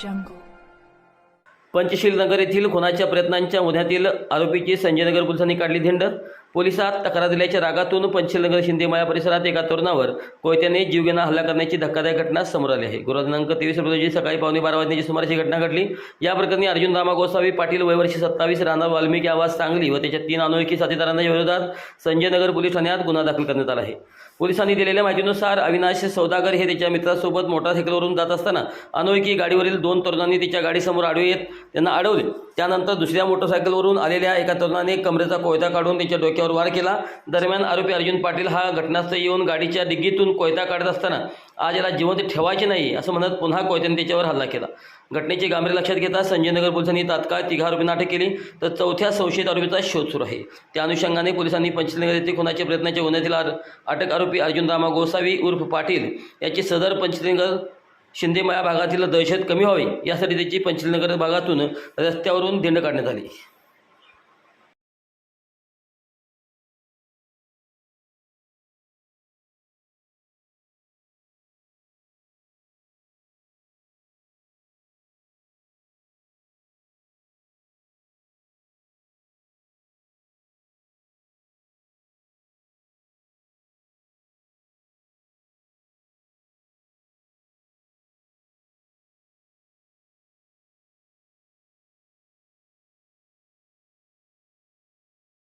jungle. Panchsheel Nagar येथील खुनाच्या प्रयत्नांच्या गुन्ह्यातील आरोपीची संजयनगर पोलिसांनी काढली धिंड. पोलिसात तक्रार दिल्याच्या रागातून पंचशीलनगर शिंदेमाया परिसरात एका तरुणावर कोयत्याने जीवघेणा हल्ला करण्याची धक्कादायक घटना समोर आली आहे. गुरुवार दिनांक 23 एप्रिल रोजी सकाळी 12:15 वाजण्याची सुमारास ही घटना घडली. या प्रकरणी अर्जुन रामा गोसावी पाटील वय वर्ष 27 राहणार वाल्मिकी आवाज सांगली व त्याच्या 3 अनोळखी साथीदारांच्या विरोधात संजयनगर पोलीस ठाण्यात गुन्हा दाखल करण्यात आला आहे. पोलिसांनी दिलेल्या माहितीनुसार अविनाश सौदागर हे त्याच्या मित्रासोबत मोटारसायकलवरून जात असताना अनोळखी गाडीवरील 2 तरुणांनी त्याच्या गाडीसमोर आडवे येत त्यांना अडवले. त्यानंतर दुसऱ्या मोटारसायकलवरून आलेल्या एका तरुणाने कमरेचा कोयता काढून त्याच्या डोक्यावर वार केला. दरम्यान आरोपी अर्जुन पाटील हा घटनास्थळी येऊन गाडीच्या डिग्गीतून कोयता काढत असताना आज याला जिवंत ठेवायचे नाही असं म्हणत पुन्हा कोयत्याने त्याच्यावर हल्ला केला. घटनेचे गांभीर्य लक्षात घेता संजयनगर पोलिसांनी तात्काळ 3 आरोपींना अटक केली तर 4थ्या संशयित आरोपीचा शोध सुरू आहे. त्या अनुषंगाने पोलिसांनी पंचशीलनगर येथे खुनाच्या प्रयत्नाच्या गुन्ह्यातील अटक आरोपी अर्जुन रामा गोसावी उर्फ पाटील याची सदर पंचशीलनगर शिंदेमाया भागातील दहशत कमी व्हावी यासाठी त्याची पंचशीलनगर भागातून रस्त्यावरून धिंड काढण्यात आली.